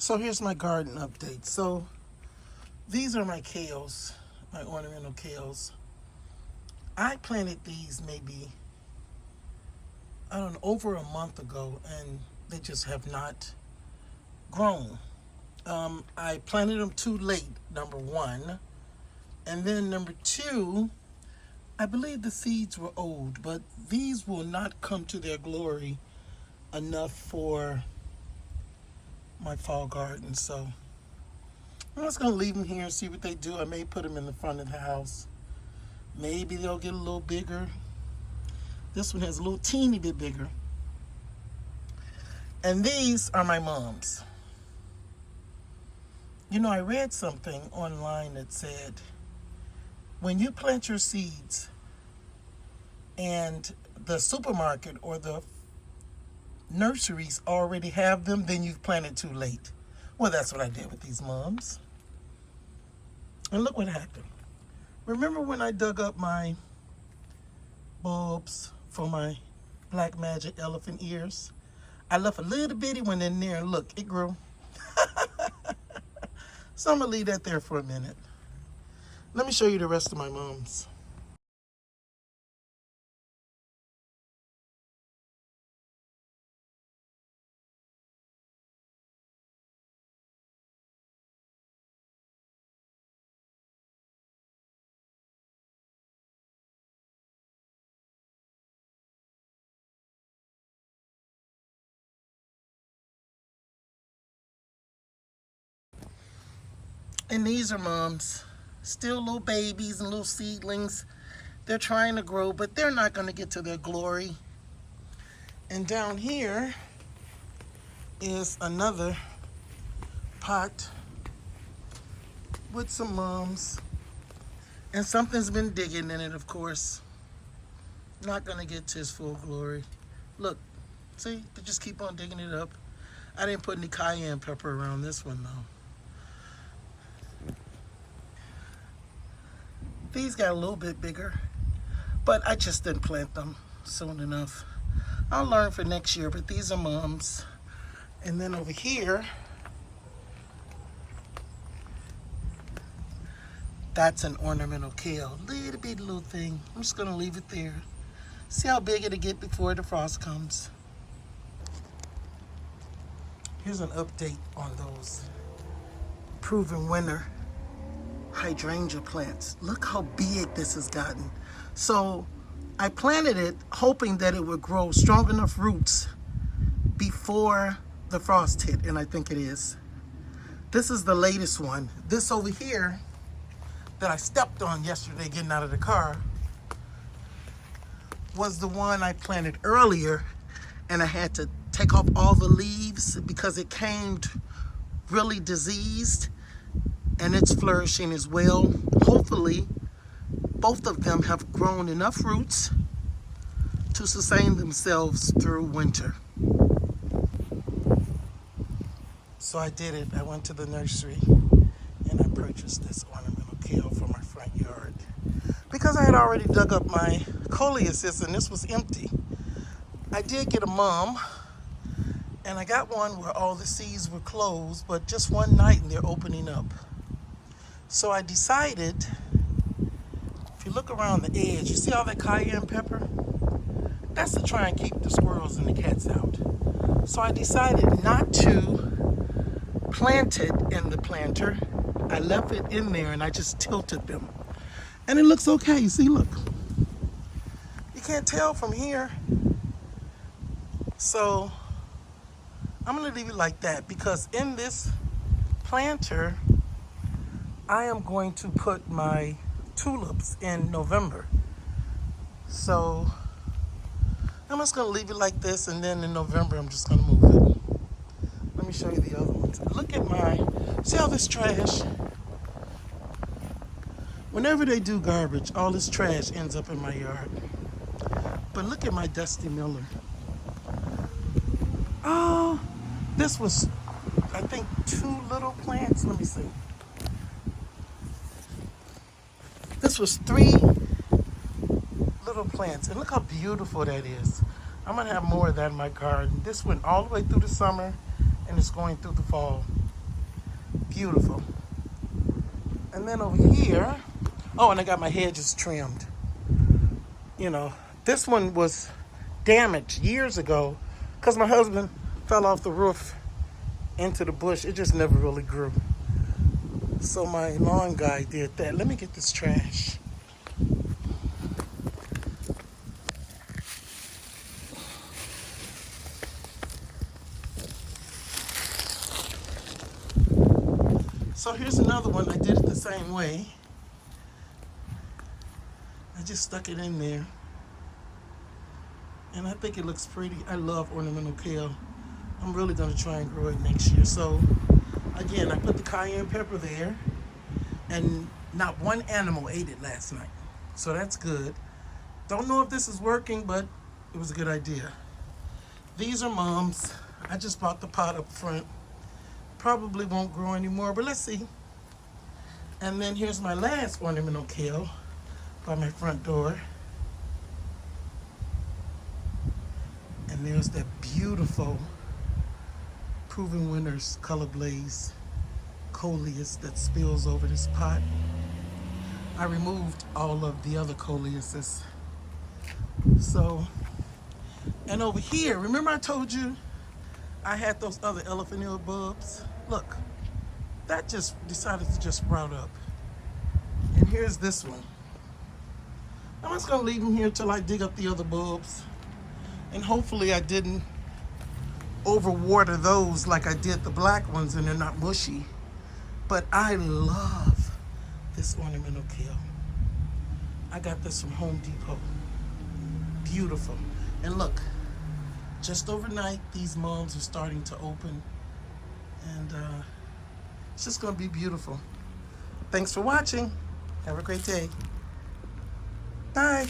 So here's my garden update. So these are my kales, my ornamental kales. I planted these maybe, I don't know, over a month ago, and they just have not grown. I planted them too late, number one. And then number two, I believe the seeds were old, but these will not come to their glory enough for my fall garden. So I'm just going to leave them here and see what they do. I may put them in the front of the house. Maybe they'll get a little bigger. This one has a little teeny bit bigger. And these are my mom's. You know, I read something online that said, when you plant your seeds and the supermarket or the nurseries already have them, then you've planted too late. Well, that's what I did with these mums. And look what happened. Remember when I dug up my bulbs for my Black Magic elephant ears? I left a little bitty one in there, and look, it grew. So I'm gonna leave that there for a minute. Let me show you the rest of my mums. And these are mums, still little babies and little seedlings. They're trying to grow, but they're not going to get to their glory. And down here is another pot with some mums. And something's been digging in it, of course. Not going to get to its full glory. Look, see, they just keep on digging it up. I didn't put any cayenne pepper around this one, though. These got a little bit bigger, but I just didn't plant them soon enough. I'll learn for next year, but these are mums. And then over here, that's an ornamental kale. Little bitty little thing. I'm just gonna leave it there. See how big it'll get before the frost comes. Here's an update on those proven winner hydrangea plants. Look how big this has gotten. So I planted it hoping that it would grow strong enough roots before the frost hit, and I think it is. This is the latest one. This over here that I stepped on yesterday getting out of the car was the one I planted earlier, and I had to take off all the leaves because it came really diseased. And it's flourishing as well. Hopefully, both of them have grown enough roots to sustain themselves through winter. So I did it. I went to the nursery and I purchased this ornamental kale for my front yard. Because I had already dug up my coleus and this was empty. I did get a mum, and I got one where all the seeds were closed, but just one night and they're opening up. So I decided, if you look around the edge, you see all that cayenne pepper? That's to try and keep the squirrels and the cats out. So I decided not to plant it in the planter. I left it in there and I just tilted them. And it looks okay. See, look. You can't tell from here. So I'm gonna leave it like that, because in this planter, I am going to put my tulips in November. So I'm just going to leave it like this, and then in November I'm just going to move it. Let me show you the other ones. Look at see all this trash? Whenever they do garbage, all this trash ends up in my yard. But look at my Dusty Miller. Oh, this was, I think, 2 little plants. Let me see. This was 3 little plants, and look how beautiful that is. I'm gonna have more of that in my garden. This went all the way through the summer, and it's going through the fall. Beautiful. And then over here, oh, and I got my hedges trimmed. You know, this one was damaged years ago because my husband fell off the roof into the bush. It just never really grew. So my lawn guy did that. Let me get this trash. So here's another one. I did it the same way. I just stuck it in there. And I think it looks pretty. I love ornamental kale. I'm really going to try and grow it next year. So again, I put the cayenne pepper there. And not one animal ate it last night. So that's good. Don't know if this is working, but it was a good idea. These are Mom's. I just bought the pot up front. Probably won't grow anymore, but let's see. And then here's my last ornamental kale by my front door. And there's that beautiful Proven Winners Color Blaze coleus that spills over this pot. I removed all of the other coleuses. So, and over here, remember I told you I had those other elephant ear bulbs? Look, that just decided to just sprout up. And here's this one. I'm just gonna leave them here till I dig up the other bulbs. And hopefully I didn't overwater those like I did the black ones and they're not mushy. But I love this ornamental kale. I got this from Home Depot. Beautiful. And look, just overnight, these moms are starting to open. And it's just gonna be beautiful. Thanks for watching. Have a great day. Bye.